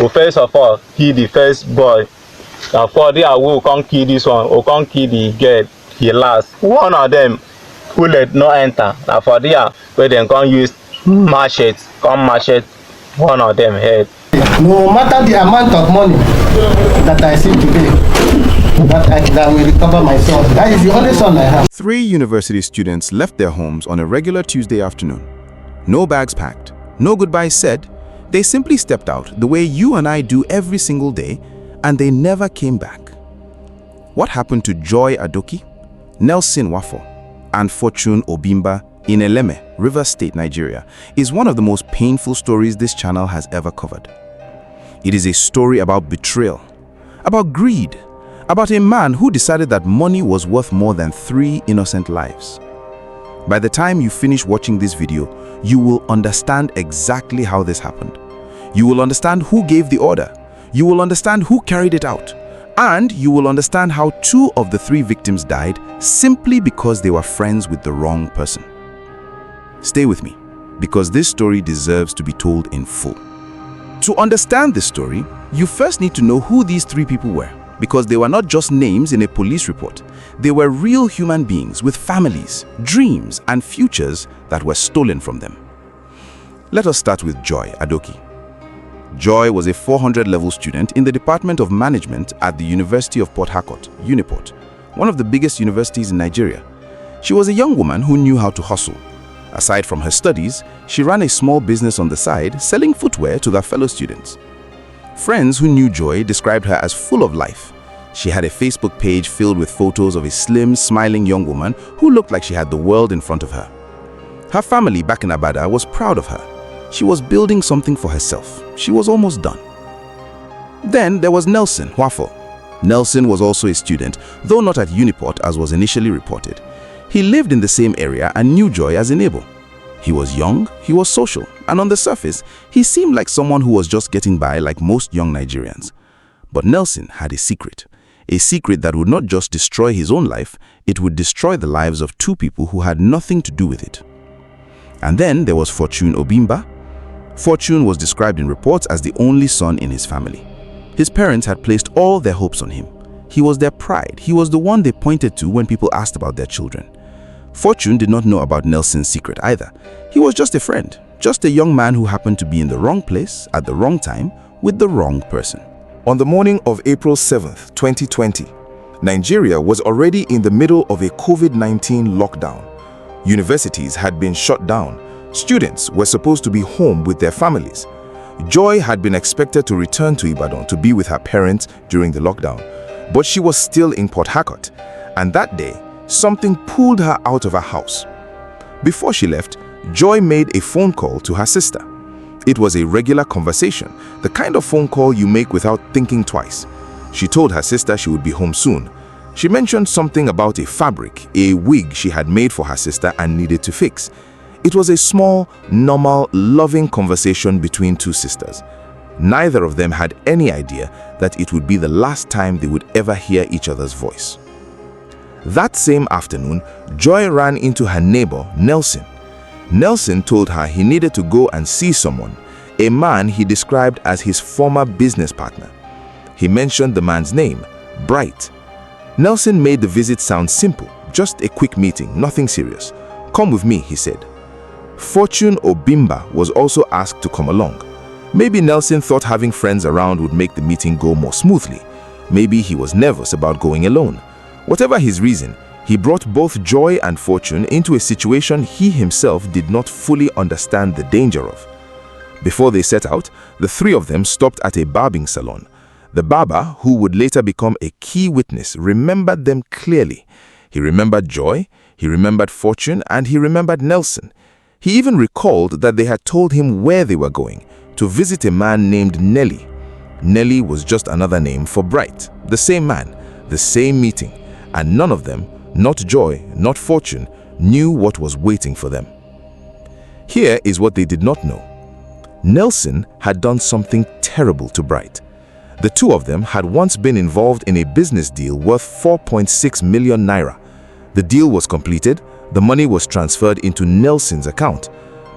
we first of all kill the first boy. For there we will come kill this one, we come kill the girl, the last. One of them bullet no enter. Na for there where dem come use machete, one of them head. No matter the amount of money that I see today, that will recover my son. That is the only son I have. 3 university students left their homes on a regular Tuesday afternoon. No bags packed, no goodbyes said. They simply stepped out the way you and I do every single day, and they never came back. What happened to Joy Adoki, Nelson Nwafor, and Fortune Obimba in Eleme, Rivers State, Nigeria, is one of the most painful stories this channel has ever covered. It is a story about betrayal, about greed, about a man who decided that money was worth more than 3 innocent lives. By the time you finish watching this video, you will understand exactly how this happened. You will understand who gave the order. You will understand who carried it out. And you will understand how 2 of the 3 victims died simply because they were friends with the wrong person. Stay with me, because this story deserves to be told in full. To understand this story, you first need to know who these 3 people were, because they were not just names in a police report. They were real human beings with families, dreams, and futures that were stolen from them. Let us start with Joy Adoki. Joy was a 400-level student in the Department of Management at the University of Port Harcourt, UNIPORT, one of the biggest universities in Nigeria. She was a young woman who knew how to hustle. Aside from her studies, she ran a small business on the side, selling footwear to their fellow students. Friends who knew Joy described her as full of life. She had a Facebook page filled with photos of a slim, smiling young woman who looked like she had the world in front of her. Her family back in Abada was proud of her. She was building something for herself. She was almost done. Then there was Nelson Nwafor. Nelson was also a student, though not at UNIPORT as was initially reported. He lived in the same area and knew Joy as a neighbor. He was young, he was social, and on the surface, he seemed like someone who was just getting by like most young Nigerians. But Nelson had a secret that would not just destroy his own life, it would destroy the lives of 2 people who had nothing to do with it. And then there was Fortune Obimba. Fortune was described in reports as the only son in his family. His parents had placed all their hopes on him. He was their pride. He was the one they pointed to when people asked about their children. Fortune did not know about Nelson's secret either. He was just a friend, just a young man who happened to be in the wrong place at the wrong time with the wrong person. On the morning of April 7th, 2020, Nigeria was already in the middle of a COVID-19 lockdown. Universities had been shut down. Students were supposed to be home with their families. Joy had been expected to return to Ibadan to be with her parents during the lockdown, but she was still in Port Harcourt, and that day, something pulled her out of her house. Before she left, Joy made a phone call to her sister. It was a regular conversation, the kind of phone call you make without thinking twice. She told her sister she would be home soon. She mentioned something about a fabric, a wig she had made for her sister and needed to fix. It was a small, normal, loving conversation between 2 sisters. Neither of them had any idea that it would be the last time they would ever hear each other's voice. That same afternoon, Joy ran into her neighbor, Nelson. Nelson told her he needed to go and see someone, a man he described as his former business partner. He mentioned the man's name, Bright. Nelson made the visit sound simple, just a quick meeting, nothing serious. "Come with me," he said. Fortune Obimba was also asked to come along. Maybe Nelson thought having friends around would make the meeting go more smoothly. Maybe he was nervous about going alone. Whatever his reason, he brought both Joy and Fortune into a situation he himself did not fully understand the danger of. Before they set out, the 3 of them stopped at a barbing salon. The barber, who would later become a key witness, remembered them clearly. He remembered Joy, he remembered Fortune, and he remembered Nelson. He even recalled that they had told him where they were going, to visit a man named Nelly. Nelly was just another name for Bright, the same man, the same meeting, and none of them, not Joy, not Fortune, knew what was waiting for them. Here is what they did not know. Nelson had done something terrible to Bright. The 2 of them had once been involved in a business deal worth 4.6 million naira. The deal was completed, the money was transferred into Nelson's account.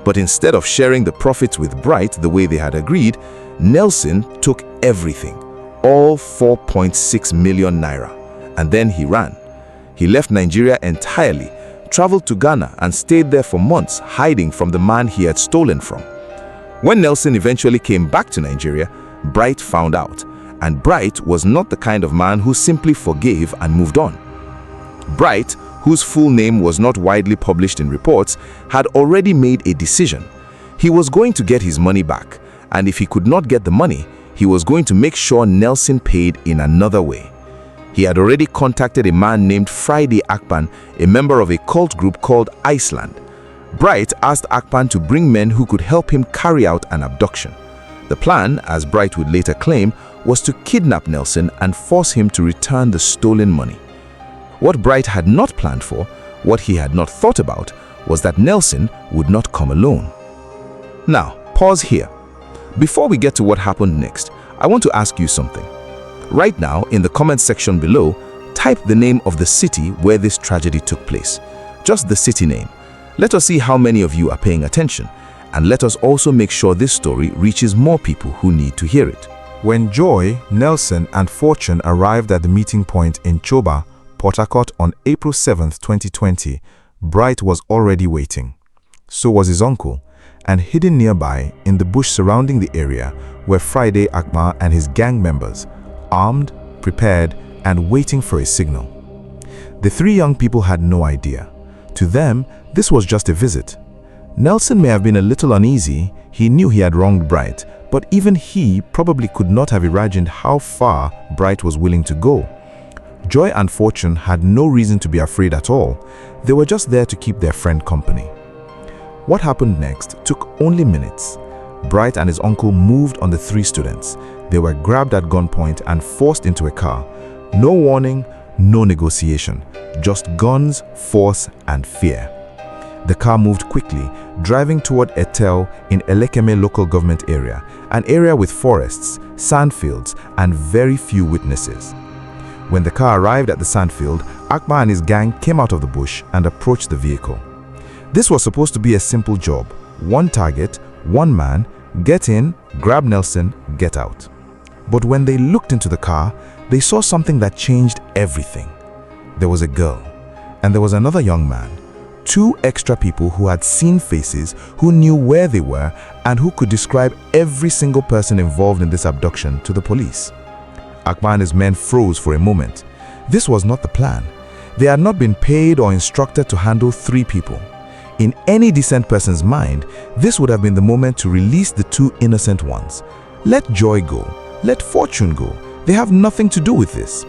But instead of sharing the profits with Bright the way they had agreed, Nelson took everything, all 4.6 million naira, and then he ran. He left Nigeria entirely, traveled to Ghana and stayed there for months, hiding from the man he had stolen from. When Nelson eventually came back to Nigeria, Bright found out, and Bright was not the kind of man who simply forgave and moved on. Bright, whose full name was not widely published in reports, had already made a decision. He was going to get his money back, and if he could not get the money, he was going to make sure Nelson paid in another way. He had already contacted a man named Friday Akpan, a member of a cult group called Iceland. Bright asked Akpan to bring men who could help him carry out an abduction. The plan, as Bright would later claim, was to kidnap Nelson and force him to return the stolen money. What Bright had not planned for, what he had not thought about, was that Nelson would not come alone. Now, pause here. Before we get to what happened next, I want to ask you something. Right now, in the comment section below, type the name of the city where this tragedy took place. Just the city name. Let us see how many of you are paying attention, and let us also make sure this story reaches more people who need to hear it. When Joy, Nelson, and Fortune arrived at the meeting point in Choba, Port Harcourt on April 7, 2020, Bright was already waiting. So was his uncle, and hidden nearby in the bush surrounding the area were Friday Akpan and his gang members, armed, prepared, and waiting for a signal. The three young people had no idea. To them, this was just a visit. Nelson may have been a little uneasy. He knew he had wronged Bright, but even he probably could not have imagined how far Bright was willing to go. Joy and Fortune had no reason to be afraid at all. They were just there to keep their friend company. What happened next took only minutes. Bright and his uncle moved on the three students. They were grabbed at gunpoint and forced into a car. No warning, no negotiation, just guns, force, and fear. The car moved quickly, driving toward Etel in Eleme local government area, an area with forests, sandfields, and very few witnesses. When the car arrived at the sandfield, Akpan and his gang came out of the bush and approached the vehicle. This was supposed to be a simple job. One target, one man, get in, grab Nelson, get out. But when they looked into the car, they saw something that changed everything. There was a girl, and there was another young man. Two extra people who had seen faces, who knew where they were, and who could describe every single person involved in this abduction to the police. Akpan and his men froze for a moment. This was not the plan. They had not been paid or instructed to handle three people. In any decent person's mind, this would have been the moment to release the two innocent ones. Let Joy go. Let Fortune go. They have nothing to do with this.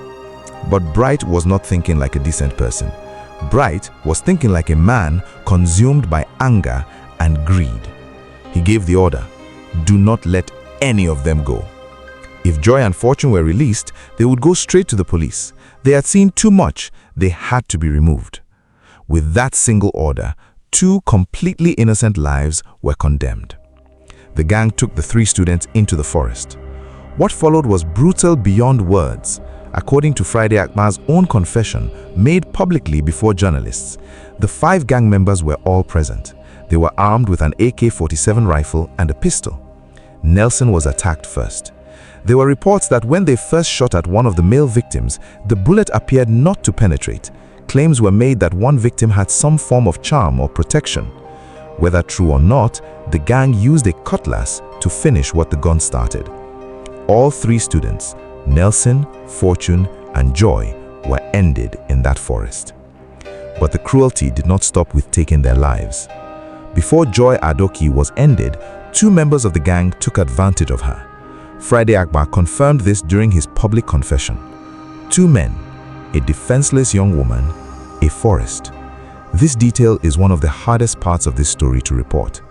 But Bright was not thinking like a decent person. Bright was thinking like a man consumed by anger and greed. He gave the order, do not let any of them go. If Joy and Fortune were released, they would go straight to the police. They had seen too much. They had to be removed. With that single order, two completely innocent lives were condemned. The gang took the three students into the forest. What followed was brutal beyond words. According to Friday Akpan's own confession, made publicly before journalists, the 5 gang members were all present. They were armed with an AK-47 rifle and a pistol. Nelson was attacked first. There were reports that when they first shot at one of the male victims, the bullet appeared not to penetrate. Claims were made that one victim had some form of charm or protection. Whether true or not, the gang used a cutlass to finish what the gun started. All 3 students, Nelson, Fortune, and Joy, were ended in that forest. But the cruelty did not stop with taking their lives. Before Joy Adoki was ended, 2 members of the gang took advantage of her. Friday Akpan confirmed this during his public confession. 2 men, a defenseless young woman, a forest. This detail is one of the hardest parts of this story to report.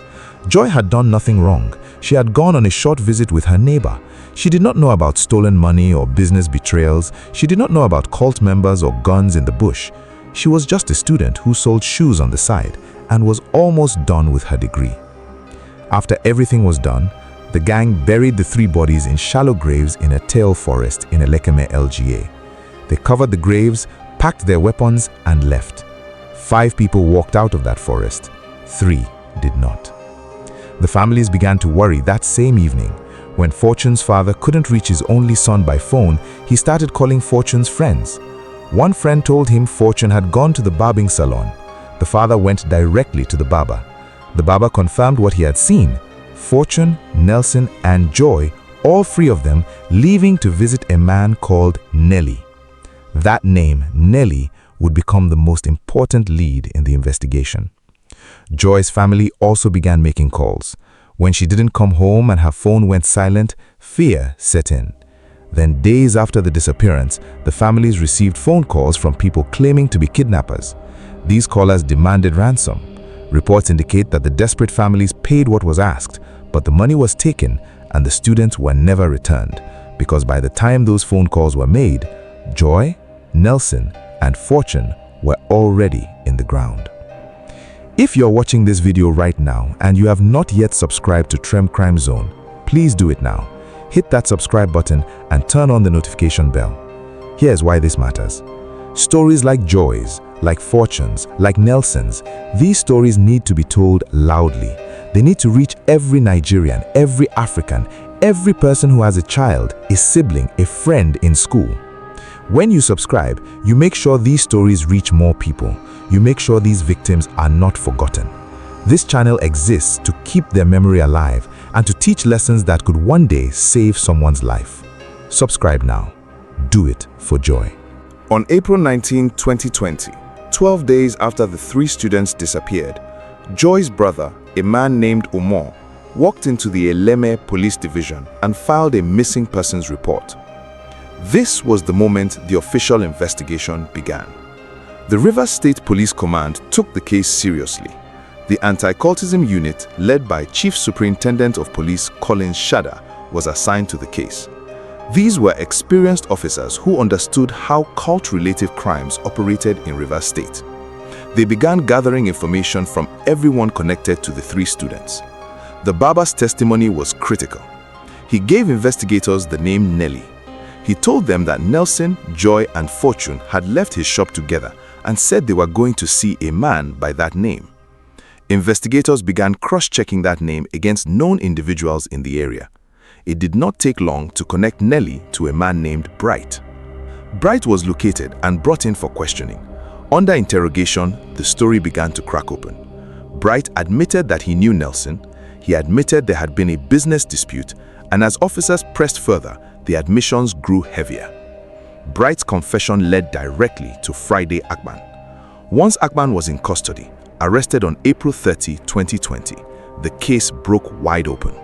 Joy had done nothing wrong. She had gone on a short visit with her neighbor. She did not know about stolen money or business betrayals. She did not know about cult members or guns in the bush. She was just a student who sold shoes on the side and was almost done with her degree. After everything was done, the gang buried the 3 bodies in shallow graves in a tail forest in Eleme, LGA. They covered the graves, packed their weapons, and left. 5 people walked out of that forest. 3 did not. The families began to worry that same evening. When Fortune's father couldn't reach his only son by phone, he started calling Fortune's friends. One friend told him Fortune had gone to the barbing salon. The father went directly to the barber. The barber confirmed what he had seen. Fortune, Nelson, and Joy, all three of them, leaving to visit a man called Nelly. That name, Nelly, would become the most important lead in the investigation. Joy's family also began making calls. When she didn't come home and her phone went silent, fear set in. Then, days after the disappearance, the families received phone calls from people claiming to be kidnappers. These callers demanded ransom. Reports indicate that the desperate families paid what was asked, but the money was taken and the students were never returned, because by the time those phone calls were made, Joy, Nelson, and Fortune were already in the ground. If you're watching this video right now and you have not yet subscribed to Trem Crime Zone, please do it now. Hit that subscribe button and turn on the notification bell. Here's why this matters. Stories like Joy's, like Fortune's, like Nelson's, these stories need to be told loudly. They need to reach every Nigerian, every African, every person who has a child, a sibling, a friend in school. When you subscribe, you make sure these stories reach more people. You make sure these victims are not forgotten. This channel exists to keep their memory alive and to teach lessons that could one day save someone's life. Subscribe now. Do it for Joy. On April 19, 2020, 12 days after the three students disappeared, Joy's brother, a man named Umar, walked into the Eleme police division and filed a missing persons report. This was the moment the official investigation began. The Rivers State Police Command took the case seriously. The anti-cultism unit, led by Chief Superintendent of Police Collins Shada, was assigned to the case. These were experienced officers who understood how cult-related crimes operated in Rivers State. They began gathering information from everyone connected to the three students. The barber's testimony was critical. He gave investigators the name Nelly. He told them that Nelson, Joy, and Fortune had left his shop together and said they were going to see a man by that name. Investigators began cross-checking that name against known individuals in the area. It did not take long to connect Nelly to a man named Bright. Bright was located and brought in for questioning. Under interrogation, the story began to crack open. Bright admitted that he knew Nelson. He admitted there had been a business dispute, and as officers pressed further, the admissions grew heavier. Bright's confession led directly to Friday Akpan. Once Akpan was in custody, arrested on April 30, 2020, the case broke wide open.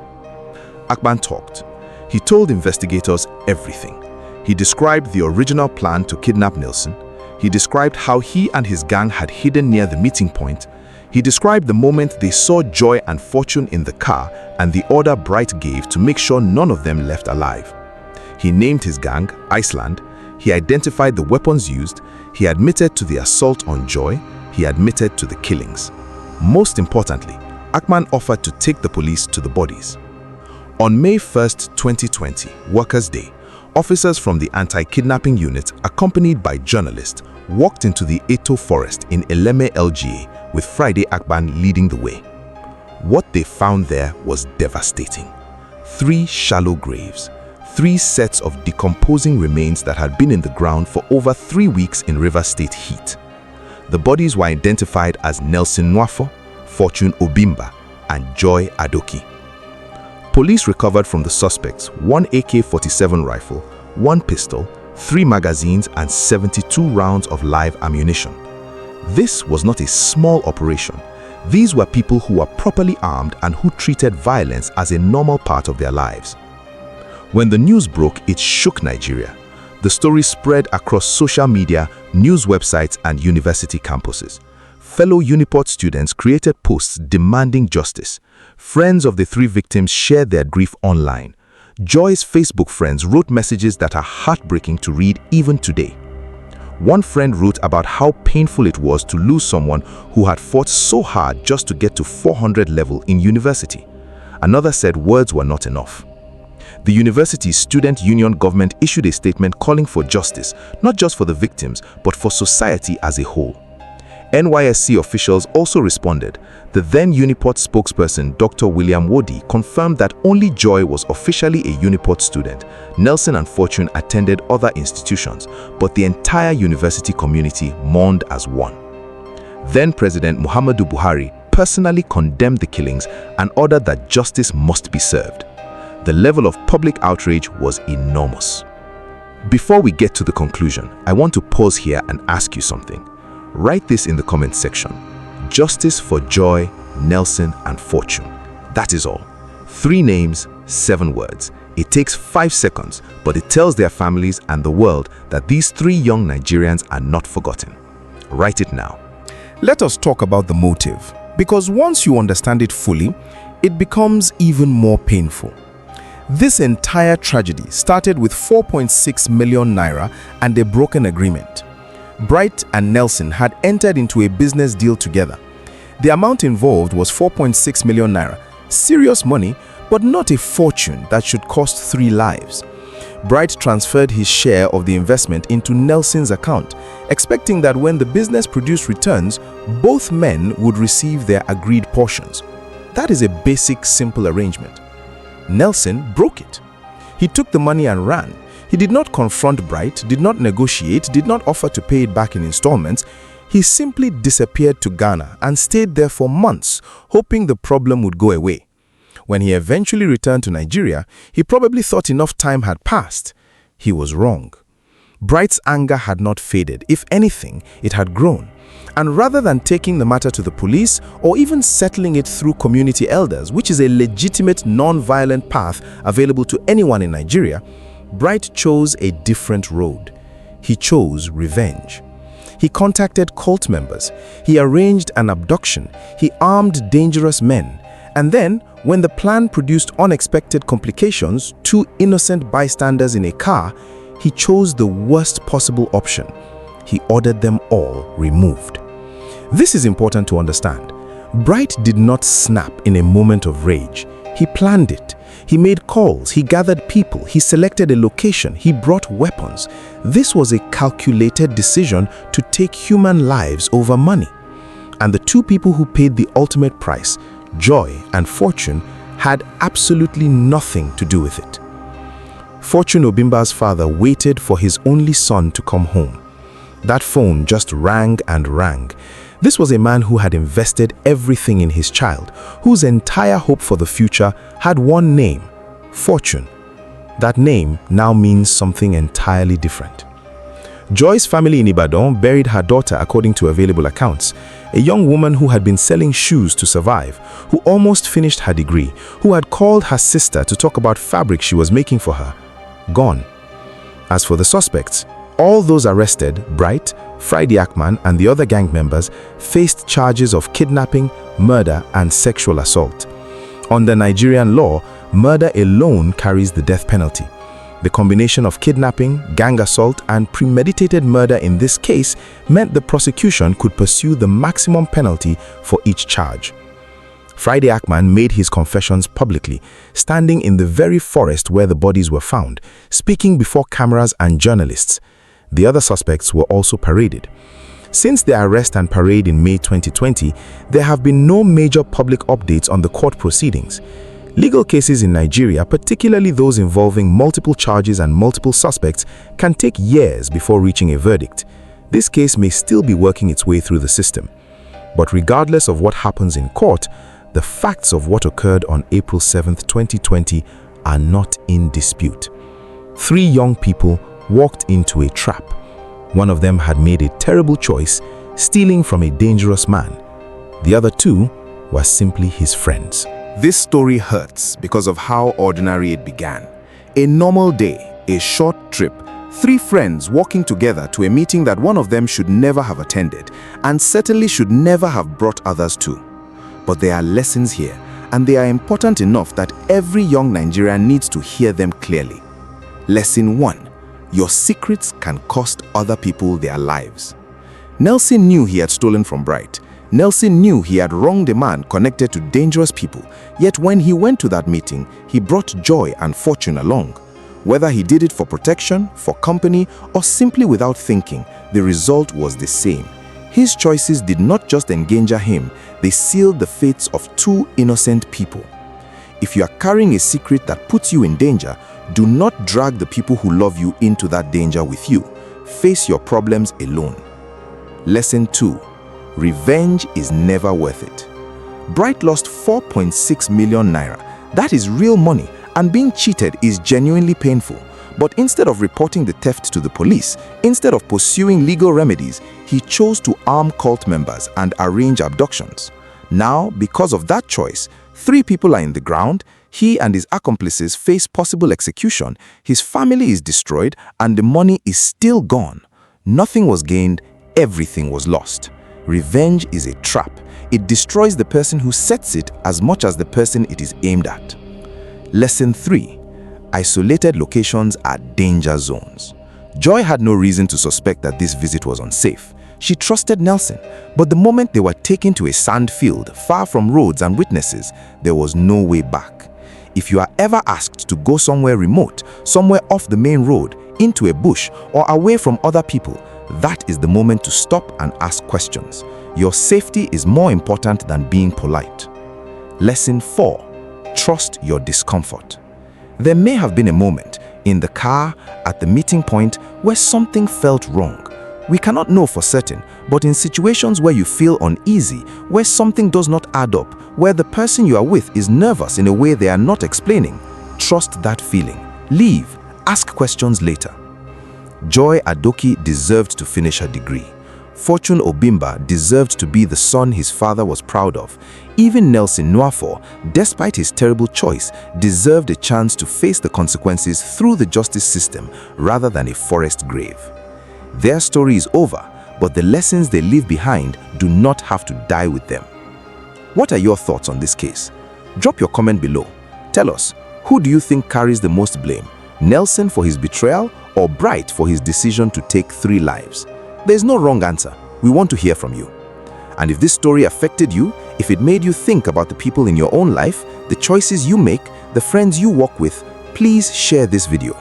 Akpan talked. He told investigators everything. He described the original plan to kidnap Nelson. He described how he and his gang had hidden near the meeting point. He described the moment they saw Joy and Fortune in the car and the order Bright gave to make sure none of them left alive. He named his gang Iceland. He identified the weapons used. He admitted to the assault on Joy. He admitted to the killings. Most importantly, Akpan offered to take the police to the bodies. On May 1st, 2020, Workers' Day, officers from the anti-kidnapping unit, accompanied by journalists, walked into the Eto forest in Eleme, LGA, with Friday Akpan leading the way. What they found there was devastating. 3 shallow graves. 3 sets of decomposing remains that had been in the ground for over 3 weeks in Rivers State heat. The bodies were identified as Nelson Nwafor, Fortune Obimba, and Joy Adoki. Police recovered from the suspects 1 AK-47 rifle, 1 pistol, 3 magazines, and 72 rounds of live ammunition. This was not a small operation. These were people who were properly armed and who treated violence as a normal part of their lives. When the news broke, it shook Nigeria. The story spread across social media, news websites, and university campuses. Fellow UNIPORT students created posts demanding justice. Friends of the 3 victims shared their grief online. Joy's Facebook friends wrote messages that are heartbreaking to read even today. One friend wrote about how painful it was to lose someone who had fought so hard just to get to 400 level in university. Another said words were not enough. The university's student union government issued a statement calling for justice, not just for the victims, but for society as a whole. NYSC officials also responded. The then UNIPORT spokesperson, Dr. William Wodi, confirmed that only Joy was officially a UNIPORT student. Nelson and Fortune attended other institutions, but the entire university community mourned as one. Then President Muhammadu Buhari personally condemned the killings and ordered that justice must be served. The level of public outrage was enormous. Before we get to the conclusion, I want to pause here and ask you something. Write this in the comment section. Justice for Joy, Nelson, and Fortune. That is all. 3 names, 7 words. It takes 5 seconds, but it tells their families and the world that these 3 young Nigerians are not forgotten. Write it now. Let us talk about the motive, because once you understand it fully, it becomes even more painful. This entire tragedy started with 4.6 million naira and a broken agreement. Bright and Nelson had entered into a business deal together. The amount involved was 4.6 million naira, serious money, but not a fortune that should cost 3 lives. Bright transferred his share of the investment into Nelson's account, expecting that when the business produced returns, both men would receive their agreed portions. That is a basic, simple arrangement. Nelson broke it. He took the money and ran. He did not confront Bright, did not negotiate, did not offer to pay it back in installments. He simply disappeared to Ghana and stayed there for months, hoping the problem would go away. When he eventually returned to Nigeria, he probably thought enough time had passed. He was wrong. Bright's anger had not faded. If anything, it had grown. And rather than taking the matter to the police or even settling it through community elders, which is a legitimate non-violent path available to anyone in Nigeria, Bright chose a different road. He chose revenge. He contacted cult members. He arranged an abduction. He armed dangerous men. And then, when the plan produced unexpected complications, 2 innocent bystanders in a car, he chose the worst possible option. He ordered them all removed. This is important to understand. Bright did not snap in a moment of rage. He planned it. He made calls, he gathered people, he selected a location, he brought weapons. This was a calculated decision to take human lives over money. And the 2 people who paid the ultimate price, Joy and Fortune, had absolutely nothing to do with it. Fortune Obimba's father waited for his only son to come home. That phone just rang and rang. This was a man who had invested everything in his child, whose entire hope for the future had one name, Fortune. That name now means something entirely different. Joy's family in Ibadan buried her daughter according to available accounts, a young woman who had been selling shoes to survive, who almost finished her degree, who had called her sister to talk about fabric she was making for her. Gone. As for the suspects, all those arrested, Bright, Friday Akpan, and the other gang members, faced charges of kidnapping, murder, and sexual assault. Under Nigerian law, murder alone carries the death penalty. The combination of kidnapping, gang assault, and premeditated murder in this case meant the prosecution could pursue the maximum penalty for each charge. Friday Akpan made his confessions publicly, standing in the very forest where the bodies were found, speaking before cameras and journalists. The other suspects were also paraded. Since their arrest and parade in May 2020, there have been no major public updates on the court proceedings. Legal cases in Nigeria, particularly those involving multiple charges and multiple suspects, can take years before reaching a verdict. This case may still be working its way through the system. But regardless of what happens in court, the facts of what occurred on April 7, 2020 are not in dispute. 3 young people walked into a trap. One of them had made a terrible choice, stealing from a dangerous man. The other 2 were simply his friends. This story hurts because of how ordinary it began. A normal day, a short trip, 3 friends walking together to a meeting that one of them should never have attended and certainly should never have brought others to. But there are lessons here, and they are important enough that every young Nigerian needs to hear them clearly. Lesson 1. Your secrets can cost other people their lives. Nelson knew he had stolen from Bright. Nelson knew he had wronged a man connected to dangerous people, yet when he went to that meeting, he brought Joy and Fortune along. Whether he did it for protection, for company, or simply without thinking, the result was the same. His choices did not just endanger him, they sealed the fates of 2 innocent people. If you are carrying a secret that puts you in danger, do not drag the people who love you into that danger with you. Face your problems alone. Lesson 2. Revenge is never worth it. Bright lost 4.6 million naira. That is real money, and being cheated is genuinely painful. But instead of reporting the theft to the police, instead of pursuing legal remedies, he chose to arm cult members and arrange abductions. Now, because of that choice, 3 people are in the ground, he and his accomplices face possible execution, his family is destroyed, and the money is still gone. Nothing was gained, everything was lost. Revenge is a trap. It destroys the person who sets it as much as the person it is aimed at. Lesson 3. Isolated locations are danger zones. Joy had no reason to suspect that this visit was unsafe. She trusted Nelson, but the moment they were taken to a sand field, far from roads and witnesses, there was no way back. If you are ever asked to go somewhere remote, somewhere off the main road, into a bush, or away from other people, that is the moment to stop and ask questions. Your safety is more important than being polite. Lesson 4. Trust your discomfort. There may have been a moment, in the car, at the meeting point, where something felt wrong. We cannot know for certain, but in situations where you feel uneasy, where something does not add up, where the person you are with is nervous in a way they are not explaining, trust that feeling. Leave. Ask questions later. Joy Adoki deserved to finish her degree. Fortune Obimba deserved to be the son his father was proud of. Even Nelson Nwafor, despite his terrible choice, deserved a chance to face the consequences through the justice system rather than a forest grave. Their story is over, but the lessons they leave behind do not have to die with them. What are your thoughts on this case? Drop your comment below. Tell us, who do you think carries the most blame? Nelson for his betrayal or Bright for his decision to take 3 lives? There's no wrong answer. We want to hear from you. And if this story affected you, if it made you think about the people in your own life, the choices you make, the friends you walk with, please share this video.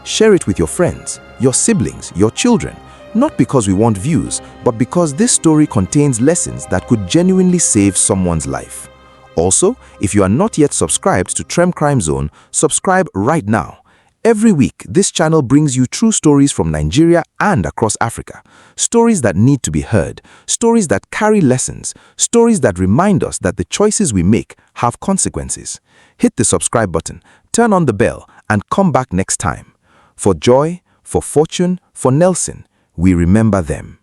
Share it with your friends, your siblings, your children, not because we want views, but because this story contains lessons that could genuinely save someone's life. Also, if you are not yet subscribed to Trem Crime Zone, subscribe right now. Every week, this channel brings you true stories from Nigeria and across Africa. Stories that need to be heard, stories that carry lessons, stories that remind us that the choices we make have consequences. Hit the subscribe button, turn on the bell, and come back next time. For Joy, for Fortune, for Nelson, we remember them.